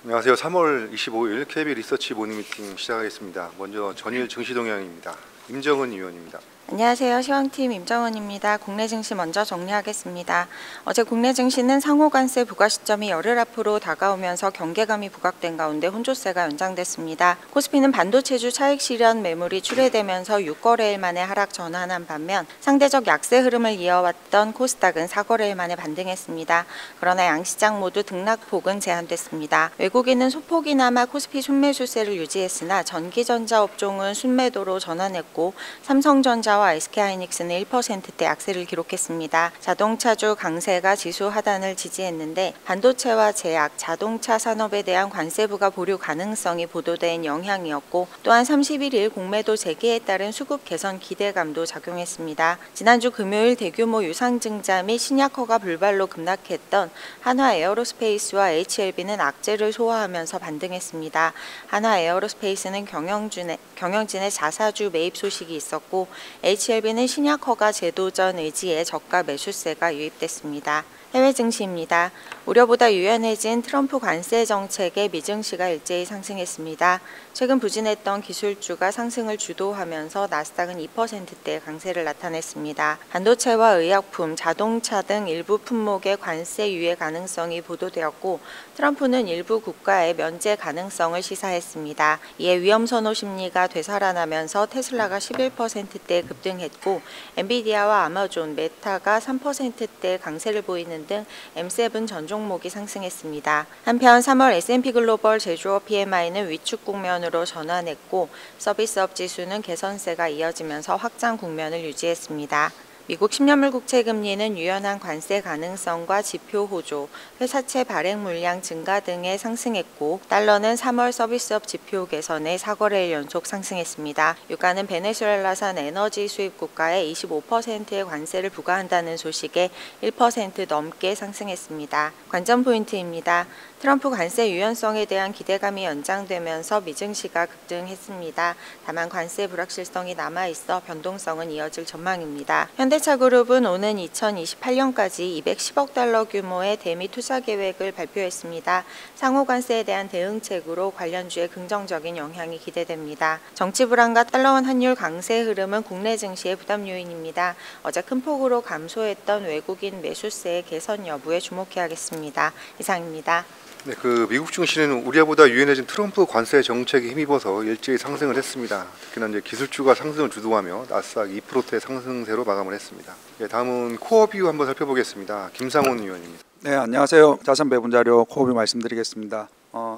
안녕하세요. 3월 25일 KB 리서치 모닝미팅 시작하겠습니다. 먼저 전일 증시 동향입니다. 임정은 위원입니다. 안녕하세요. 시황팀 임정은입니다. 국내 증시 먼저 정리하겠습니다. 어제 국내 증시는 상호 관세 부과 시점이 열흘 앞으로 다가오면서 경계감이 부각된 가운데 혼조세가 연장됐습니다. 코스피는 반도체주 차익 실현 매물이 출회되면서 6거래일 만에 하락 전환한 반면 상대적 약세 흐름을 이어왔던 코스닥은 4거래일 만에 반등했습니다. 그러나 양시장 모두 등락폭은 제한됐습니다. 외국인은 소폭이나마 코스피 순매수세를 유지했으나 전기전자 업종은 순매도로 전환했고 삼성전자와 SK하이닉스는 1%대 약세를 기록했습니다. 자동차주 강세가 지수 하단을 지지했는데 반도체와 제약, 자동차 산업에 대한 관세부과 보류 가능성이 보도된 영향이었고 또한 31일 공매도 재개에 따른 수급 개선 기대감도 작용했습니다. 지난주 금요일 대규모 유상증자 및 신약 허가 불발로 급락했던 한화 에어로스페이스와 HLB는 악재를 소화하면서 반등했습니다. 한화 에어로스페이스는 경영진의 자사주 매입 소식이 있었고 HLB는 신약 허가 제도전 의지에 저가 매수세가 유입됐습니다. 해외 증시입니다. 우려보다 유연해진 트럼프 관세 정책에 미증시가 일제히 상승했습니다. 최근 부진했던 기술주가 상승을 주도하면서 나스닥은 2%대 강세를 나타냈습니다. 반도체와 의약품, 자동차 등 일부 품목의 관세 유예 가능성이 보도되었고 트럼프는 일부 국가의 면제 가능성을 시사했습니다. 이에 위험선호 심리가 되살아나면서 테슬라가 11%대 급등했고 엔비디아와 아마존, 메타가 3%대 강세를 보이는 등 M7 전 종목이 상승했습니다. 한편 3월 S&P 글로벌 제조업 PMI는 위축 국면으로 전환했고 서비스업 지수는 개선세가 이어지면서 확장 국면을 유지했습니다. 미국 10년물 국채 금리는 유연한 관세 가능성과 지표 호조, 회사채 발행 물량 증가 등에 상승했고 달러는 3월 서비스업 지표 개선에 4거래일 연속 상승했습니다. 유가는 베네수엘라산 에너지 수입 국가에 25%의 관세를 부과한다는 소식에 1% 넘게 상승했습니다. 관전 포인트입니다. 트럼프 관세 유연성에 대한 기대감이 연장되면서 미증시가 급등했습니다. 다만 관세 불확실성이 남아있어 변동성은 이어질 전망입니다. 현대차그룹은 오는 2028년까지 210억 달러 규모의 대미 투자 계획을 발표했습니다. 상호 관세에 대한 대응책으로 관련주에 긍정적인 영향이 기대됩니다. 정치 불안과 달러원 환율 강세 흐름은 국내 증시의 부담 요인입니다. 어제 큰 폭으로 감소했던 외국인 매수세의 개선 여부에 주목해야겠습니다. 이상입니다. 네, 미국 증시는 우려보다 유연해진 트럼프 관세 정책에 힘입어서 일제히 상승을 했습니다. 특히나 이제 기술주가 상승을 주도하며 나스닥 2%의 상승세로 마감을 했습니다. 네, 다음은 코어 뷰 한번 살펴보겠습니다. 김상훈 의원입니다. 네, 안녕하세요. 자산 배분 자료 코어 뷰 말씀드리겠습니다.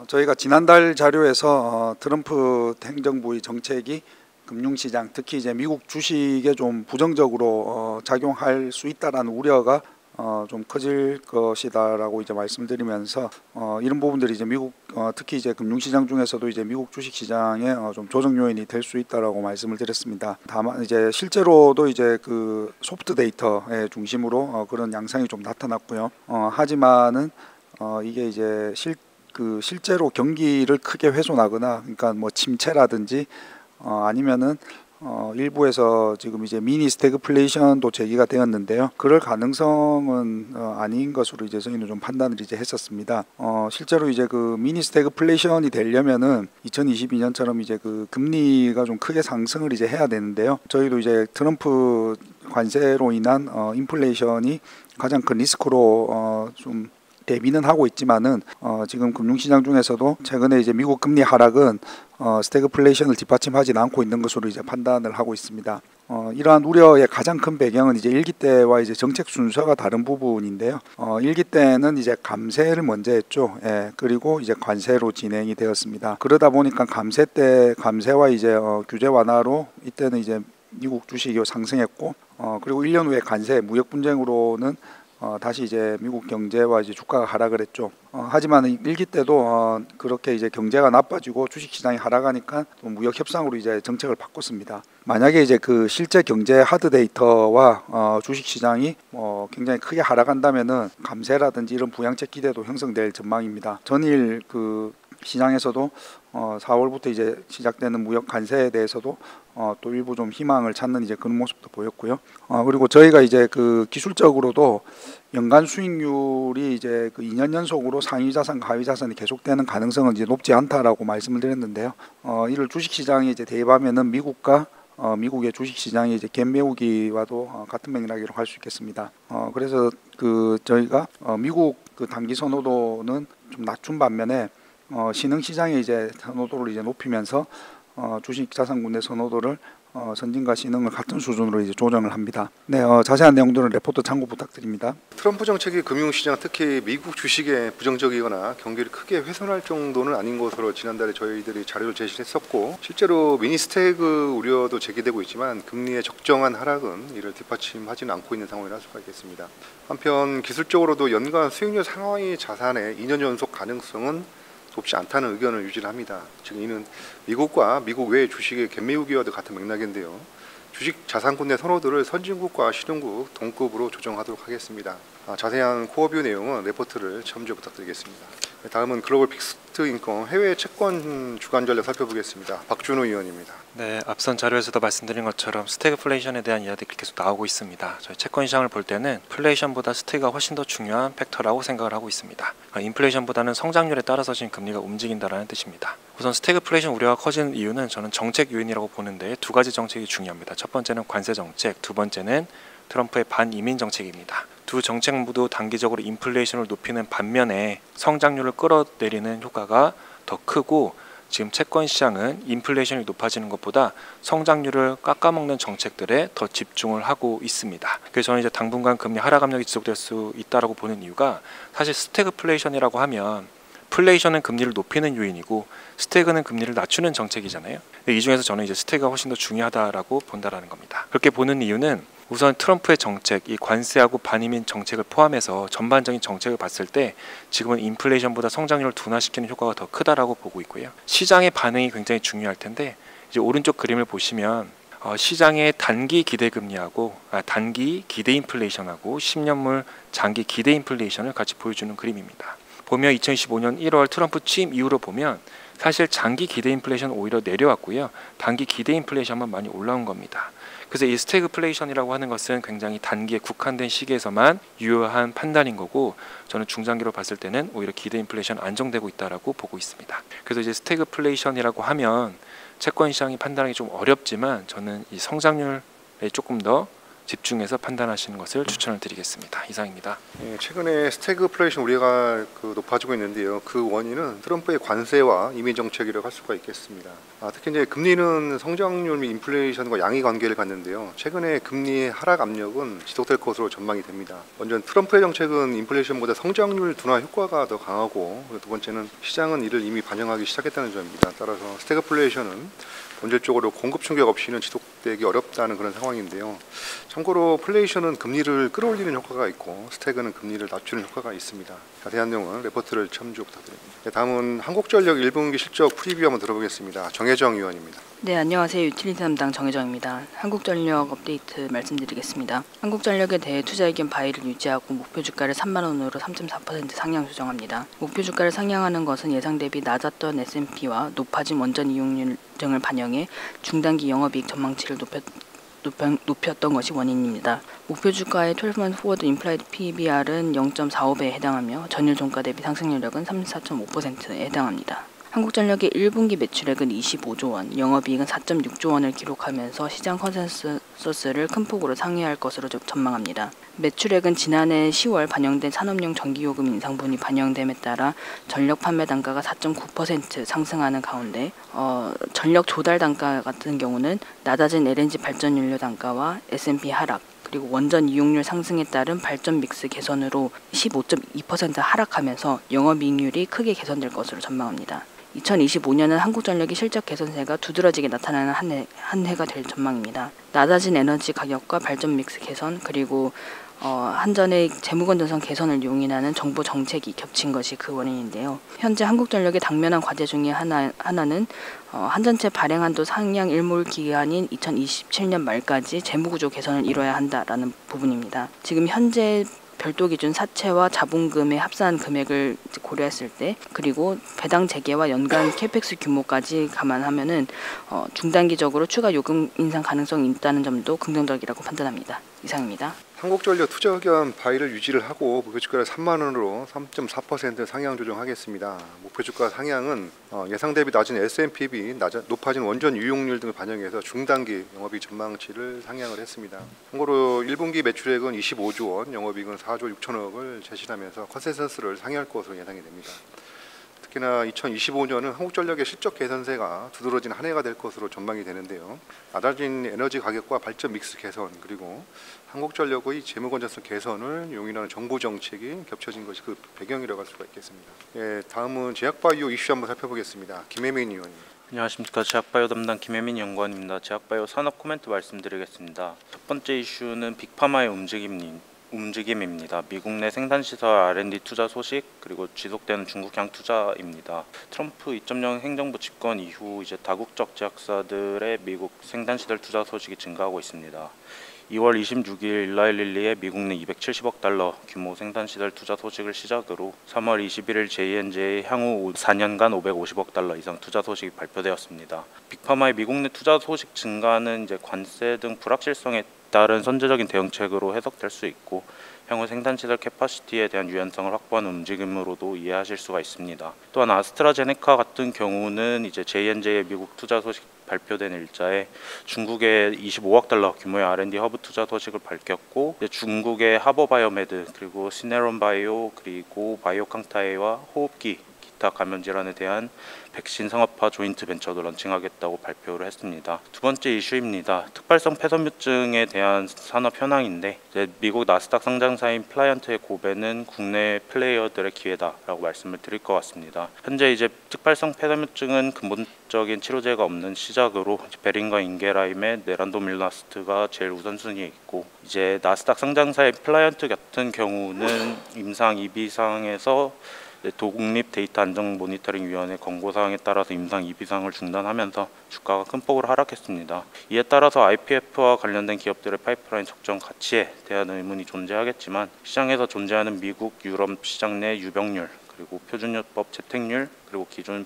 저희가 지난달 자료에서 트럼프 행정부의 정책이 금융시장, 특히 이제 미국 주식에 좀 부정적으로 작용할 수 있다라는 우려가 좀 커질 것이다라고 이제 말씀드리면서 이런 부분들이 이제 미국 특히 이제 금융시장 중에서도 이제 미국 주식시장에 좀 조정 요인이 될 수 있다라고 말씀을 드렸습니다. 다만 이제 실제로도 이제 그 소프트 데이터의 중심으로 그런 양상이 좀 나타났고요. 하지만은 이게 이제 실제로 경기를 크게 훼손하거나 그러니까 뭐 침체라든지 아니면은 일부에서 지금 이제 미니 스태그플레이션도 제기가 되었는데요. 그럴 가능성은 아닌 것으로 이제 저희는 좀 판단을 이제 했었습니다. 실제로 이제 그 미니 스태그플레이션이 되려면은 2022년처럼 이제 그 금리가 좀 크게 상승을 이제 해야 되는데요. 저희도 이제 트럼프 관세로 인한 인플레이션이 가장 큰 리스크로 좀 대비는 하고 있지만은 지금 금융시장 중에서도 최근에 이제 미국 금리 하락은 스태그플레이션을 뒷받침하지는 않고 있는 것으로 이제 판단을 하고 있습니다. 이러한 우려의 가장 큰 배경은 이제 1기 때와 이제 정책 순서가 다른 부분인데요. 1기 때는 이제 감세를 먼저 했죠. 예, 그리고 이제 관세로 진행이 되었습니다. 그러다 보니까 감세와 이제 규제 완화로 이때는 이제 미국 주식이 상승했고 그리고 1년 후에 관세 무역 분쟁으로는 다시 이제 미국 경제와 이제 주가가 하락을 했죠. 하지만 1기 때도 그렇게 이제 경제가 나빠지고 주식시장이 하락하니까 또 무역 협상으로 이제 정책을 바꿨습니다. 만약에 이제 그 실제 경제 하드 데이터와 주식시장이 굉장히 크게 하락한다면은 감세라든지 이런 부양책 기대도 형성될 전망입니다. 전일 그 시장에서도 4월부터 이제 시작되는 무역 관세에 대해서도 또 일부 좀 희망을 찾는 이제 그런 모습도 보였고요. 그리고 저희가 이제 그 기술적으로도 연간 수익률이 이제 그 2년 연속으로 상위 자산, 하위 자산이 계속되는 가능성은 이제 높지 않다라고 말씀을 드렸는데요. 이를 주식 시장에 이제 대입하면은 미국의 주식 시장이 이제 갭 메우기와도 같은 맥락이라고 할 수 있겠습니다. 그래서 그 저희가 미국 그 단기 선호도는 좀 낮춘 반면에 신흥 시장의 이제 선호도를 이제 높이면서 주식 자산군의 선호도를 선진과 신흥을 같은 수준으로 이제 조정을 합니다. 네, 자세한 내용들은 레포트 참고 부탁드립니다. 트럼프 정책이 금융시장, 특히 미국 주식에 부정적이거나 경기를 크게 훼손할 정도는 아닌 것으로 지난달에 저희들이 자료를 제시했었고, 실제로 미니 스태그 우려도 제기되고 있지만 금리의 적정한 하락은 이를 뒷받침하지는 않고 있는 상황이라 할 수가 있겠습니다. 한편 기술적으로도 연간 수익률 상하이 자산의 2년 연속 가능성은 높지 않다는 의견을 유지를 합니다. 즉 이는 미국과 미국 외 주식의 갭 메우기와도 같은 맥락인데요. 주식 자산군의 선호도를 선진국과 신흥국 동급으로 조정하도록 하겠습니다. 자세한 코어뷰 내용은 레포트를 첨부 부탁드리겠습니다. 다음은 글로벌 픽스트 인컴 해외 채권 주간 전략 살펴보겠습니다. 박준호 의원입니다. 네, 앞선 자료에서도 말씀드린 것처럼 스태그플레이션에 대한 이야기들이 계속 나오고 있습니다. 저희 채권 시장을 볼 때는 플레이션보다 스태그가 훨씬 더 중요한 팩터라고 생각을 하고 있습니다. 인플레이션보다는 성장률에 따라서 지금 금리가 움직인다는 뜻입니다. 우선 스태그플레이션 우려가 커지는 이유는 저는 정책 요인이라고 보는데 두 가지 정책이 중요합니다. 첫 번째는 관세 정책, 두 번째는 트럼프의 반이민 정책입니다. 두 정책 모두 단기적으로 인플레이션을 높이는 반면에 성장률을 끌어내리는 효과가 더 크고, 지금 채권 시장은 인플레이션이 높아지는 것보다 성장률을 깎아먹는 정책들에 더 집중을 하고 있습니다. 그래서 저는 이제 당분간 금리 하락 압력이 지속될 수 있다라고 보는 이유가, 사실 스태그플레이션이라고 하면 플레이션은 금리를 높이는 요인이고 스태그는 금리를 낮추는 정책이잖아요. 이 중에서 저는 이제 스태그가 훨씬 더 중요하다라고 본다라는 겁니다. 그렇게 보는 이유는 우선 트럼프의 정책, 이 관세하고 반이민 정책을 포함해서 전반적인 정책을 봤을 때 지금은 인플레이션보다 성장률을 둔화시키는 효과가 더 크다라고 보고 있고요. 시장의 반응이 굉장히 중요할 텐데, 이제 오른쪽 그림을 보시면 시장의 단기 기대 금리하고 단기 기대 인플레이션하고 10년물 장기 기대 인플레이션을 같이 보여주는 그림입니다. 보면 2015년 1월 트럼프 취임 이후로 보면 사실 장기 기대 인플레이션은 오히려 내려왔고요. 단기 기대 인플레이션만 많이 올라온 겁니다. 그래서 이 스태그플레이션이라고 하는 것은 굉장히 단기에 국한된 시기에서만 유효한 판단인 거고, 저는 중장기로 봤을 때는 오히려 기대 인플레이션 안정되고 있다라고 보고 있습니다. 그래서 이제 스태그플레이션이라고 하면 채권 시장이 판단하기 좀 어렵지만 저는 이 성장률에 조금 더 집중해서 판단하시는 것을 추천을 드리겠습니다. 이상입니다. 최근에 스태그플레이션 우려가 높아지고 있는데요. 그 원인은 트럼프의 관세와 이민 정책이라고 할 수가 있겠습니다. 특히 이제 금리는 성장률 및 인플레이션과 양의 관계를 갖는데요. 최근에 금리의 하락 압력은 지속될 것으로 전망이 됩니다. 먼저 트럼프의 정책은 인플레이션보다 성장률 둔화 효과가 더 강하고, 두 번째는 시장은 이를 이미 반영하기 시작했다는 점입니다. 따라서 스태그플레이션은 본질적으로 공급 충격 없이는 지속되기 어렵다는 그런 상황인데요. 참고로 플레이션은 금리를 끌어올리는 효과가 있고 스태그는 금리를 낮추는 효과가 있습니다. 자세한 내용은 레포트를 첨부 부탁드립니다. 다음은 한국전력 1분기 실적 프리뷰 한번 들어보겠습니다. 정혜정 의원입니다. 네, 안녕하세요. 유틸리티 담당 정혜정입니다. 한국전력 업데이트 말씀드리겠습니다. 한국전력에 대해 투자 의견 바이를 유지하고 목표 주가를 3만원으로 3.4% 상향 조정합니다. 목표 주가를 상향하는 것은 예상 대비 낮았던 S&P와 높아진 원전 이용률 등을 반영해 중단기 영업이익 전망치를 높였던 것이 원인입니다. 목표 주가의 12month forward implied PBR은 0.45배에 해당하며 전일 종가 대비 상승 여력은 34.5%에 해당합니다. 한국전력의 1분기 매출액은 25조 원, 영업이익은 4.6조 원을 기록하면서 시장 컨센서스를 큰 폭으로 상회할 것으로 전망합니다. 매출액은 지난해 10월 반영된 산업용 전기요금 인상분이 반영됨에 따라 전력 판매 단가가 4.9% 상승하는 가운데 전력 조달 단가 같은 경우는 낮아진 LNG 발전 연료 단가와 S&P 하락, 그리고 원전 이용률 상승에 따른 발전 믹스 개선으로 15.2% 하락하면서 영업이익률이 크게 개선될 것으로 전망합니다. 2025년은 한국전력의 실적 개선세가 두드러지게 나타나는 한 해가 될 전망입니다. 낮아진 에너지 가격과 발전 믹스 개선, 그리고 한전의 재무건전성 개선을 용인하는 정부 정책이 겹친 것이 그 원인인데요. 현재 한국전력의 당면한 과제 중에 하나는 한전채 발행 한도 상향 일몰 기한인 2027년 말까지 재무구조 개선을 이뤄야 한다라는 부분입니다. 지금 현재 별도 기준 사채와 자본금의 합산 금액을 고려했을 때, 그리고 배당 재개와 연간 캐펙스 규모까지 감안하면은 중단기적으로 추가 요금 인상 가능성이 있다는 점도 긍정적이라고 판단합니다. 이상입니다. 한국전력 투자 의견 바이를 유지를 하고 목표 주가를 3만 원으로 3.4% 상향 조정하겠습니다. 목표 주가 상향은 예상 대비 낮은 S&P 높아진 원전 유용률 등을 반영해서 중단기 영업이익 전망치를 상향을 했습니다. 참고로 1분기 매출액은 25조 원, 영업이익은 4조 6천억을 제시하면서 컨센서스를 상회할 것으로 예상이 됩니다. 특히나 2025년은 한국전력의 실적 개선세가 두드러진 한 해가 될 것으로 전망이 되는데요. 낮아진 에너지 가격과 발전 믹스 개선, 그리고 한국전력의 재무 건전성 개선을 용인하는 정부 정책이 겹쳐진 것이 그 배경이라고 할 수가 있겠습니다. 예, 다음은 제약바이오 이슈 한번 살펴보겠습니다. 김혜민 의원님. 안녕하십니까. 제약바이오 담당 김혜민 연구원입니다. 제약바이오 산업 코멘트 말씀드리겠습니다. 첫 번째 이슈는 빅파마의 움직임입니다. 미국 내 생산시설 R&D 투자 소식, 그리고 지속되는 중국향 투자입니다. 트럼프 2.0 행정부 집권 이후 이제 다국적 제약사들의 미국 생산시설 투자 소식이 증가하고 있습니다. 2월 26일 일라일릴리의 미국 내 270억 달러 규모 생산시설 투자 소식을 시작으로 3월 21일 J&J의 향후 4년간 550억 달러 이상 투자 소식이 발표되었습니다. 빅파마의 미국 내 투자 소식 증가는 이제 관세 등 불확실성에 따른 선제적인 대응책으로 해석될 수 있고, 향후 생산시설 캐파시티에 대한 유연성을 확보하는 움직임으로도 이해하실 수가 있습니다. 또한 아스트라제네카 같은 경우는 이제 J&J의 미국 투자 소식 발표된 일자에 중국의 25억 달러 규모의 R&D 허브 투자 소식을 밝혔고, 중국의 하버바이오메드, 그리고 시네론바이오, 그리고 바이오캉타이와 호흡기 기타 감염 질환에 대한 백신 상업화 조인트 벤처도 런칭하겠다고 발표를 했습니다. 두 번째 이슈입니다. 특발성 폐섬유증에 대한 산업 현황인데, 미국 나스닥 상장사인 플라이언트의 고배는 국내 플레이어들의 기회다라고 말씀을 드릴 것 같습니다. 현재 이제 특발성 폐섬유증은 근본적인 치료제가 없는 시작으로 베린과 인게라임의 네란도밀라스트가 제일 우선순위에 있고, 이제 나스닥 상장사인 플라이언트 같은 경우는 임상 2비상에서 독립 데이터 안정 모니터링 위원회 권고사항에 따라서 임상 2비상을 중단하면서 주가가 큰 폭으로 하락했습니다. 이에 따라서 IPF와 관련된 기업들의 파이프라인 적정 가치에 대한 의문이 존재하겠지만, 시장에서 존재하는 미국, 유럽 시장 내 유병률, 그리고 표준요법 채택률, 그리고 기존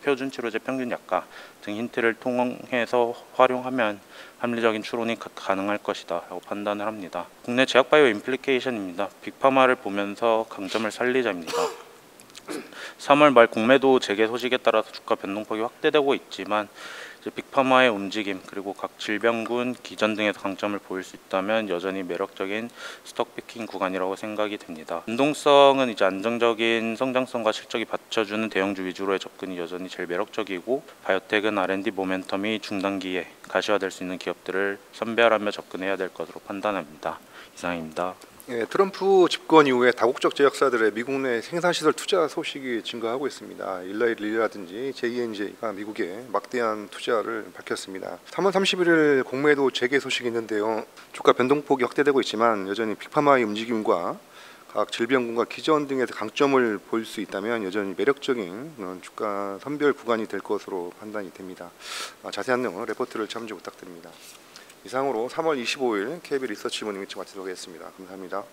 표준 치료제 평균 약가 등 힌트를 통해서 활용하면 합리적인 추론이 가능할 것이다 라고 판단을 합니다. 국내 제약바이오 임플리케이션입니다. 빅파마를 보면서 강점을 살리자입니다. 3월 말 공매도 재개 소식에 따라서 주가 변동폭이 확대되고 있지만, 이제 빅파마의 움직임, 그리고 각 질병군, 기전 등에서 강점을 보일 수 있다면 여전히 매력적인 스톡피킹 구간이라고 생각이 됩니다. 운동성은 이제 안정적인 성장성과 실적이 받쳐주는 대형주 위주로의 접근이 여전히 제일 매력적이고, 바이오텍은 R&D 모멘텀이 중단기에 가시화될 수 있는 기업들을 선별하며 접근해야 될 것으로 판단합니다. 이상입니다. 예, 트럼프 집권 이후에 다국적 제약사들의 미국 내 생산시설 투자 소식이 증가하고 있습니다. 일라일리라든지 J&J가 미국에 막대한 투자를 밝혔습니다. 3월 31일 공매도 재개 소식이 있는데요. 주가 변동폭이 확대되고 있지만 여전히 빅파마의 움직임과 각 질병군과 기전 등에서 강점을 보일 수 있다면 여전히 매력적인 그런 주가 선별 구간이 될 것으로 판단이 됩니다. 자세한 내용은 레포트를 참조 부탁드립니다. 이상으로 3월 25일 KB 리서치 모닝 미팅 마치도록 하겠습니다. 감사합니다.